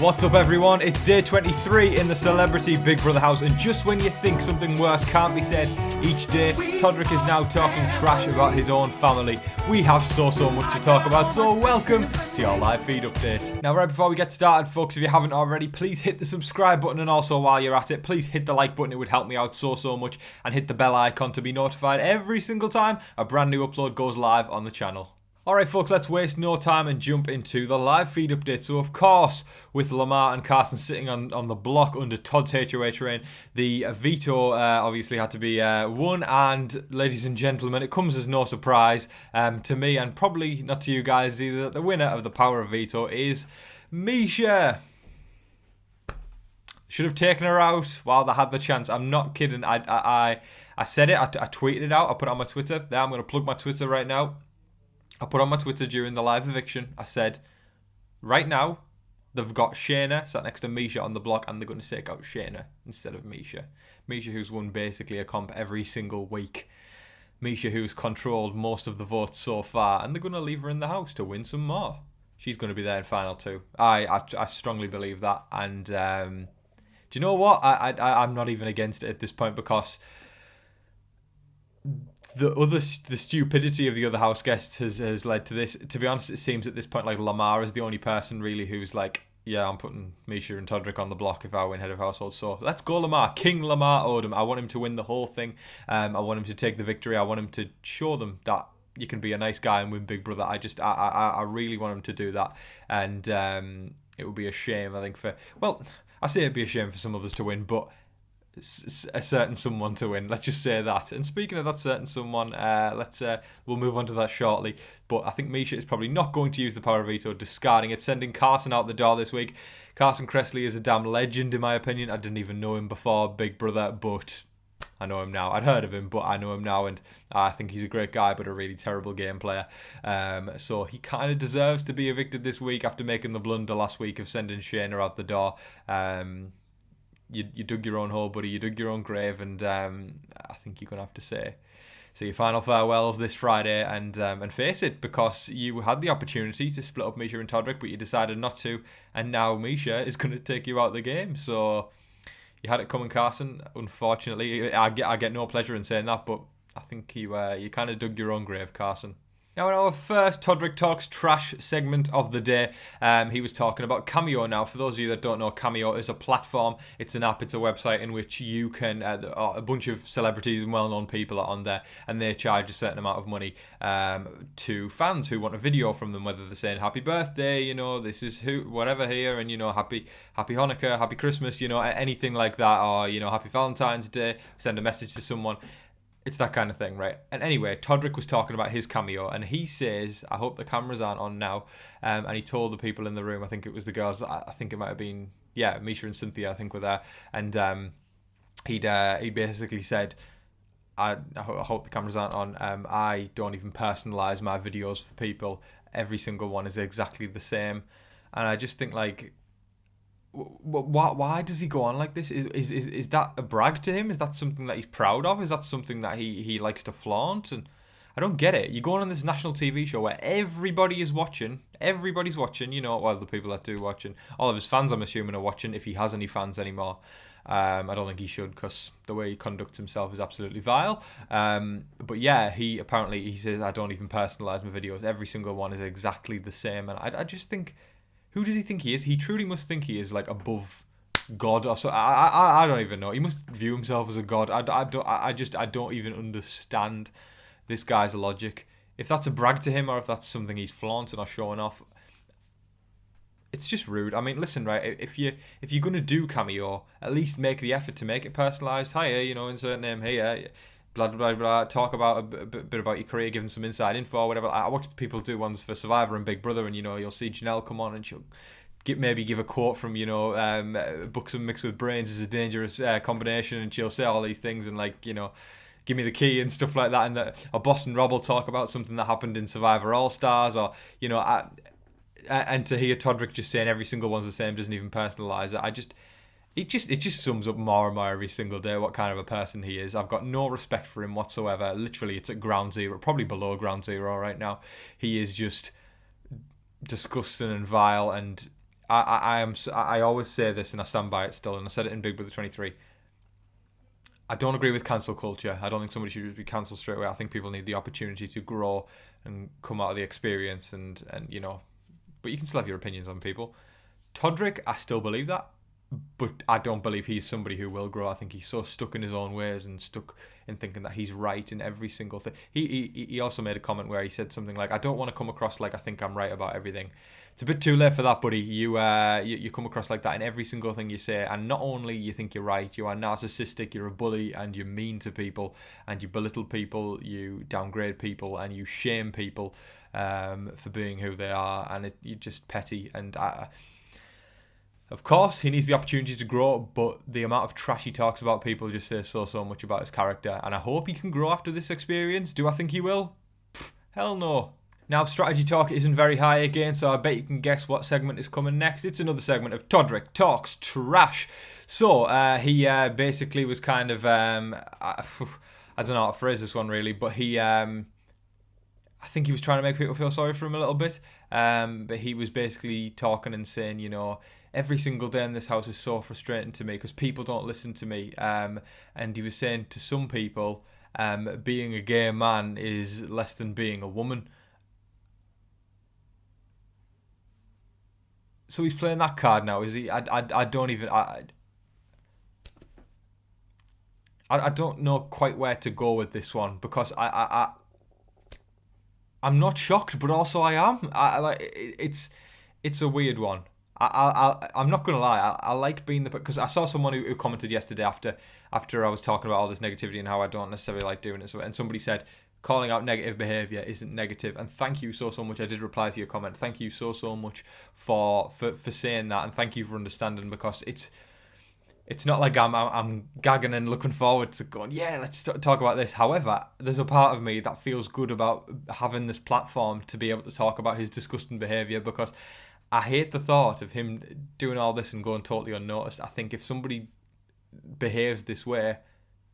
What's up everyone, it's day 23 in the Celebrity Big Brother house, and just when you think something worse can't be said each day, Todrick is now talking trash about his own family. We have so much to talk about, so welcome to your live feed update. Now right before we get started folks, if you haven't already, please hit the subscribe button, and also while you're at it, please hit the like button, it would help me out so much, and hit the bell icon to be notified every single time a brand new upload goes live on the channel. Alright folks, let's waste no time and jump into the live feed update. So of course, with Lamar and Carson sitting on the block under Todd's HOH reign, the veto obviously had to be won, and ladies and gentlemen, it comes as no surprise to me, and probably not to you guys either, that the winner of the power of veto is Miesha. Should have taken her out while they had the chance. I'm not kidding. I said it, I tweeted it out, I put it on my Twitter. There, I'm going to plug my Twitter right now. I put on my Twitter during the live eviction, I said, right now, they've got Shayna sat next to Miesha on the block, and they're going to take out Shayna instead of Miesha. Miesha, who's won basically a comp every single week. Miesha, who's controlled most of the votes so far, and they're going to leave her in the house to win some more. She's going to be there in final two. I strongly believe that, and do you know what? I'm not even against it at this point, because the stupidity of the other house guests has led to this. To be honest, it seems at this point like Lamar is the only person really who's like, yeah, I'm putting Miesha and Todrick on the block if I win head of household. So let's go Lamar. King Lamar Odom. I want him to win the whole thing. I want him to take the victory. I want him to show them that you can be a nice guy and win Big Brother. I really want him to do that. And it would be a shame, I think, I say it'd be a shame for some others to win, but a certain someone to win. Let's just say that. And speaking of that certain someone, we'll move on to that shortly. But I think Miesha is probably not going to use the power of veto, discarding it, sending Carson out the door this week. Carson Kressley is a damn legend in my opinion. I didn't even know him before Big Brother, but I know him now. I'd heard of him, but I know him now, and I think he's a great guy, but a really terrible game player. So he kind of deserves to be evicted this week after making the blunder last week of sending Shayna out the door. You dug your own hole, buddy. You dug your own grave, and I think you're going to have to say your final farewells this Friday and face it, because you had the opportunity to split up Miesha and Todrick, but you decided not to, and now Miesha is going to take you out of the game. So you had it coming, Carson. Unfortunately, I get no pleasure in saying that, but I think you kind of dug your own grave, Carson. Now in our first Todrick Talks Trash segment of the day, he was talking about Cameo. Now for those of you that don't know, Cameo is a platform, it's an app, it's a website in which you can, a bunch of celebrities and well-known people are on there, and they charge a certain amount of money to fans who want a video from them, whether they're saying happy birthday, this is whatever here, and happy Hanukkah, happy Christmas, anything like that, or happy Valentine's Day, send a message to someone. It's that kind of thing, right? And anyway, Todrick was talking about his Cameo, and he says, I hope the cameras aren't on now, and he told the people in the room, I think it was the girls, I think it might have been, Miesha and Cynthia, I think, were there, and he basically said, I hope the cameras aren't on, I don't even personalise my videos for people, every single one is exactly the same, and I just think, like, why does he go on like this? Is that a brag to him? Is that something that he's proud of? Is that something that he likes to flaunt? And I don't get it. You're going on this national TV show where everybody's watching, well, the people that do watching, all of his fans, I'm assuming, are watching, if he has any fans anymore. I don't think he should, because the way he conducts himself is absolutely vile. But yeah, he says, I don't even personalise my videos. Every single one is exactly the same. And I just think, who does he think he is? He truly must think he is like above God or so. I don't even know. He must view himself as a god. I don't even understand this guy's logic. If that's a brag to him, or if that's something he's flaunting or showing off, it's just rude. I mean, listen, right? If you're gonna do Cameo, at least make the effort to make it personalised. Hiya, insert name here. Blah, blah, blah, talk about a bit about your career, give them some inside info or whatever. I watched people do ones for Survivor and Big Brother, and, you'll see Janelle come on and she'll maybe give a quote from, books and mixed with brains is a dangerous combination, and she'll say all these things and, like, give me the key and stuff like that. And or Boston Rob will talk about something that happened in Survivor All-Stars, or, and to hear Todrick just saying every single one's the same, doesn't even personalise it. It just sums up more and more every single day what kind of a person he is. I've got no respect for him whatsoever. Literally, it's at ground zero, probably below ground zero right now. He is just disgusting and vile, and I always say this and I stand by it still, and I said it in Big Brother 23. I don't agree with cancel culture. I don't think somebody should be cancelled straight away. I think people need the opportunity to grow and come out of the experience, and but you can still have your opinions on people. Todrick, I still believe that, but I don't believe he's somebody who will grow. I think he's so stuck in his own ways and stuck in thinking that he's right in every single thing. He also made a comment where he said something like, "I don't want to come across like I think I'm right about everything." It's a bit too late for that, buddy. You come across like that in every single thing you say, and not only you think you're right, you are narcissistic, you're a bully, and you're mean to people, and you belittle people, you downgrade people, and you shame people for being who they are, and you're just petty. And of course, he needs the opportunity to grow, but the amount of trash he talks about people just says so much about his character, and I hope he can grow after this experience. Do I think he will? Hell no. Now, strategy talk isn't very high again, so I bet you can guess what segment is coming next. It's another segment of Todrick Talks Trash. So, he basically was kind of, I don't know how to phrase this one really, but he, I think he was trying to make people feel sorry for him a little bit, but he was basically talking and saying, every single day in this house is so frustrating to me because people don't listen to me, and he was saying to some people, being a gay man is less than being a woman. So he's playing that card now, is he? I don't even... I don't know quite where to go with this one, because I'm not shocked, but also I am. It's a weird one. I'm not gonna lie. I like being because I saw someone who commented yesterday after I was talking about all this negativity and how I don't necessarily like doing it. And somebody said, calling out negative behaviour isn't negative, and thank you so much. I did reply to your comment. Thank you so much for saying that, and thank you for understanding, because it's not like I'm gagging and looking forward to going, yeah, let's talk about this. However, there's a part of me that feels good about having this platform to be able to talk about his disgusting behaviour, because I hate the thought of him doing all this and going totally unnoticed. I think if somebody behaves this way,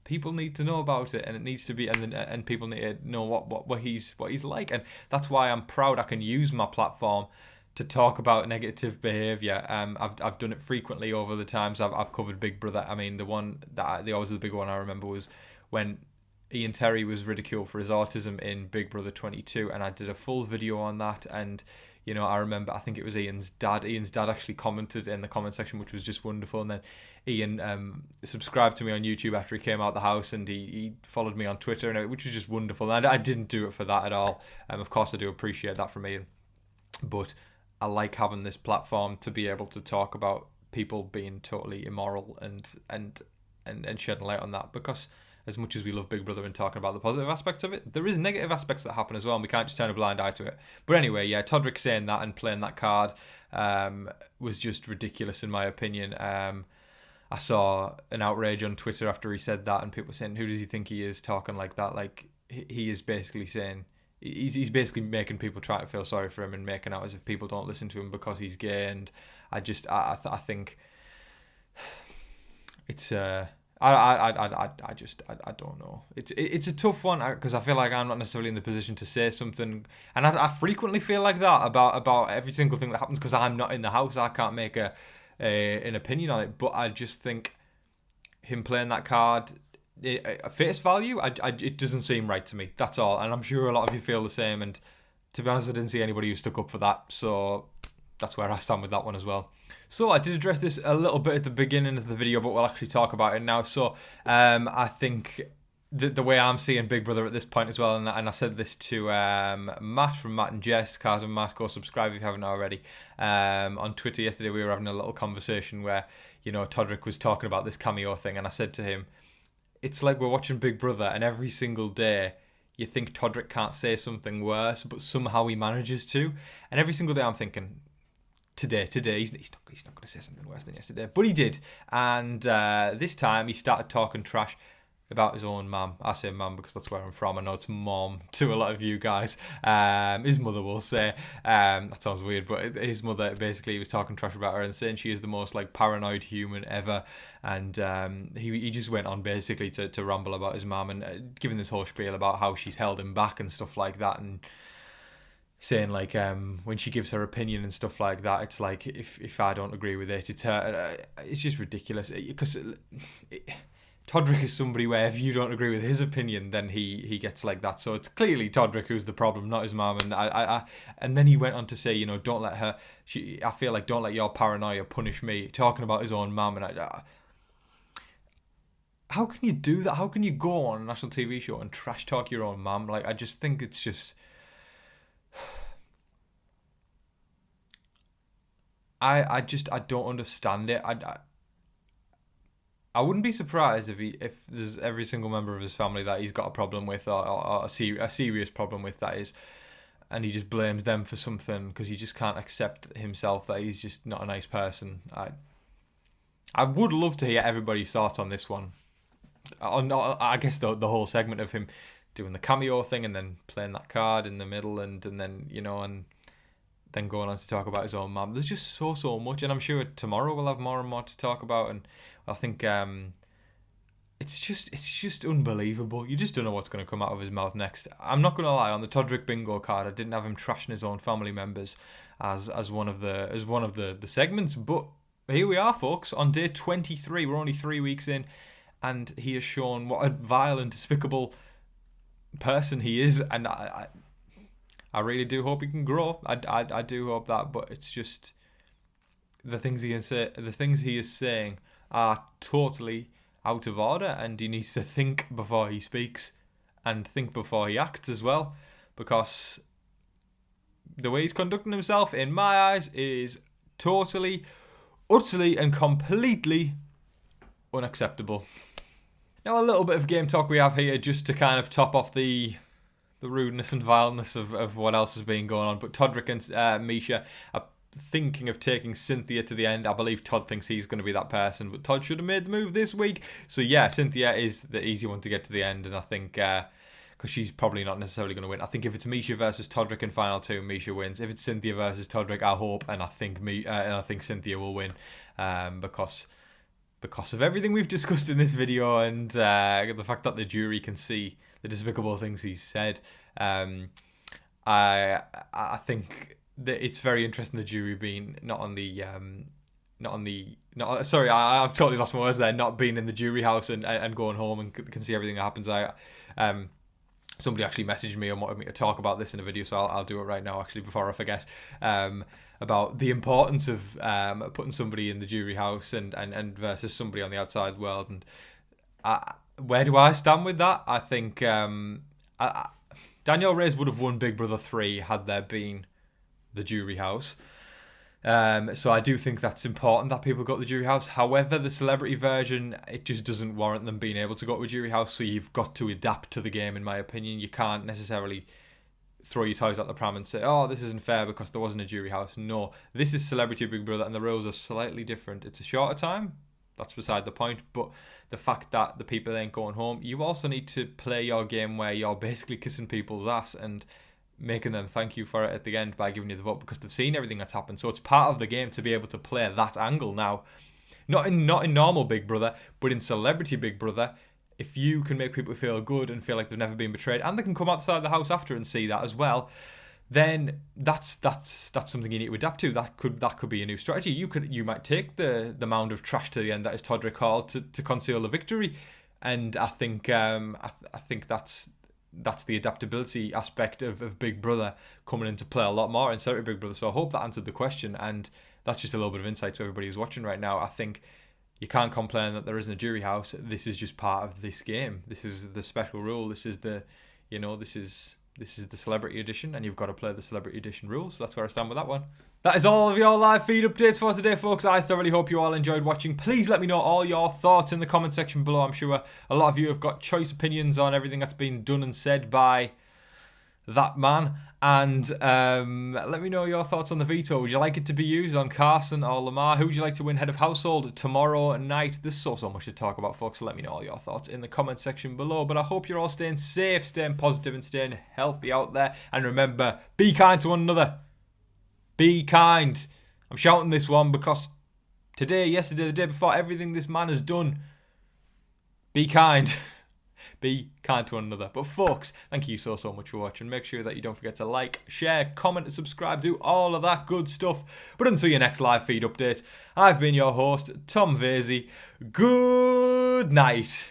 people need to know about it, and it needs to be, and people need to know what he's like, and that's why I'm proud I can use my platform to talk about negative behaviour. I've done it frequently over the times I've covered Big Brother. I mean, the always the big one I remember was when Ian Terry was ridiculed for his autism in Big Brother 22, and I did a full video on that. And I remember, I think it was Ian's dad actually commented in the comment section, which was just wonderful. And then Ian subscribed to me on YouTube after he came out of the house, and he followed me on Twitter, and which was just wonderful. And I didn't do it for that at all. Of course, I do appreciate that from Ian, but I like having this platform to be able to talk about people being totally immoral and shedding light on that, because as much as we love Big Brother and talking about the positive aspects of it, there is negative aspects that happen as well, and we can't just turn a blind eye to it. But anyway, yeah, Todrick saying that and playing that card was just ridiculous in my opinion. I saw an outrage on Twitter after he said that, and people saying, who does he think he is talking like that? Like, he is basically saying, he's basically making people try to feel sorry for him and making out as if people don't listen to him because he's gay. And I think it's I don't know. It's a tough one, because I feel like I'm not necessarily in the position to say something, and I frequently feel like that about every single thing that happens, because I'm not in the house. I can't make an opinion on it. But I just think him playing that card, at face value, it doesn't seem right to me. That's all, and I'm sure a lot of you feel the same. And to be honest, I didn't see anybody who stuck up for that, so that's where I stand with that one as well. So I did address this a little bit at the beginning of the video, but we'll actually talk about it now. So I think the way I'm seeing Big Brother at this point as well, and I said this to Matt from Matt and Jess, Cars and Matt, go subscribe if you haven't already. On Twitter yesterday, we were having a little conversation where, Todrick was talking about this cameo thing, and I said to him, it's like we're watching Big Brother, and every single day you think Todrick can't say something worse, but somehow he manages to. And every single day I'm thinking, Today, he's not going to say something worse than yesterday, but he did. And this time he started talking trash about his own mum. I say mum because that's where I'm from. I know it's mom to a lot of you guys. His mother will say, that sounds weird, but his mother basically was talking trash about her and saying she is the most paranoid human ever. And he just went on basically to ramble about his mum and giving this whole spiel about how she's held him back and stuff like that. And saying like when she gives her opinion and stuff like that, it's like if I don't agree with it, it's her. It's just ridiculous because Todrick is somebody where if you don't agree with his opinion, then he gets like that. So it's clearly Todrick who's the problem, not his mum. And and then he went on to say, don't let her. I feel like don't let your paranoia punish me. Talking about his own mum, and how can you do that? How can you go on a national TV show and trash talk your own mum? Like, I just think it's just. I don't understand it. I wouldn't be surprised if there's every single member of his family that he's got a problem with, or a serious problem with, that is, and he just blames them for something because he just can't accept himself that he's just not a nice person. I would love to hear everybody's thoughts on this one. I guess the whole segment of him doing the cameo thing and then playing that card in the middle and then and then going on to talk about his own mum. There's just so much, and I'm sure tomorrow we'll have more and more to talk about. And I think it's just unbelievable. You just don't know what's going to come out of his mouth next. I'm not going to lie, on the Todrick bingo card, I didn't have him trashing his own family members as one of the segments, but here we are, folks, on day 23. We're only 3 weeks in, and he has shown what a vile and despicable person he is, and I really do hope he can grow. I do hope that, but it's just the things he is saying are totally out of order, and he needs to think before he speaks and think before he acts as well, because the way he's conducting himself, in my eyes, is totally, utterly, and completely unacceptable. Now, a little bit of game talk we have here just to kind of top off the rudeness and vileness of what else has been going on. But Todrick and Miesha are thinking of taking Cynthia to the end. I believe Todd thinks he's going to be that person, but Todd should have made the move this week. So yeah, Cynthia is the easy one to get to the end, and I think because she's probably not necessarily going to win. I think if it's Miesha versus Todrick in final two, Miesha wins. If it's Cynthia versus Todrick, I hope and I think Cynthia will win because of everything we've discussed in this video and the fact that the jury can see the despicable things he said. I think that it's very interesting, the jury being I've totally lost my words there. Not being in the jury house and going home and can see everything that happens. Somebody actually messaged me and wanted me to talk about this in a video, so I'll do it right now, actually, before I forget. About the importance of putting somebody in the jury house and versus somebody on the outside world. And where do I stand with that? I think Danielle Reyes would have won Big Brother 3 had there been the jury house. So I do think that's important that people go to the jury house. However, the celebrity version, it just doesn't warrant them being able to go to a jury house, so you've got to adapt to the game, in my opinion. You can't necessarily throw your toys out the pram and say, oh, this isn't fair because there wasn't a jury house. No, this is Celebrity Big Brother and the rules are slightly different. It's a shorter time, that's beside the point, but the fact that the people ain't going home, you also need to play your game where you're basically kissing people's ass and making them thank you for it at the end by giving you the vote because they've seen everything that's happened. So it's part of the game to be able to play that angle now. Not in normal Big Brother, but in Celebrity Big Brother. If you can make people feel good and feel like they've never been betrayed, and they can come outside the house after and see that as well, then that's something you need to adapt to. That could be a new strategy. You might take the mound of trash to the end that is Todrick Hall to conceal the victory, and I think I think that's the adaptability aspect of Big Brother coming into play a lot more in Celebrity Big Brother. So I hope that answered the question, and that's just a little bit of insight to everybody who's watching right now. I think you can't complain that there isn't a jury house. This is just part of this game. This is the special rule. This is the celebrity edition, and you've got to play the celebrity edition rules. So that's where I stand with that one. That is all of your live feed updates for today, folks. I thoroughly hope you all enjoyed watching. Please let me know all your thoughts in the comment section below. I'm sure a lot of you have got choice opinions on everything that's been done and said by that man. And let me know your thoughts on the veto. Would you like it to be used on Carson or Lamar? Who would you like to win head of household tomorrow night? There's so much to talk about, folks. So let me know all your thoughts in the comment section below. But I hope you're all staying safe, staying positive, and staying healthy out there. And remember, be kind to one another. Be kind. I'm shouting this one because today, yesterday, the day before, everything this man has done. Be kind. be kind to one another. But folks, thank you so much for watching. Make sure that you don't forget to like, share, comment and subscribe, do all of that good stuff. But until your next live feed update, I've been your host, Tom Vasey. Good night.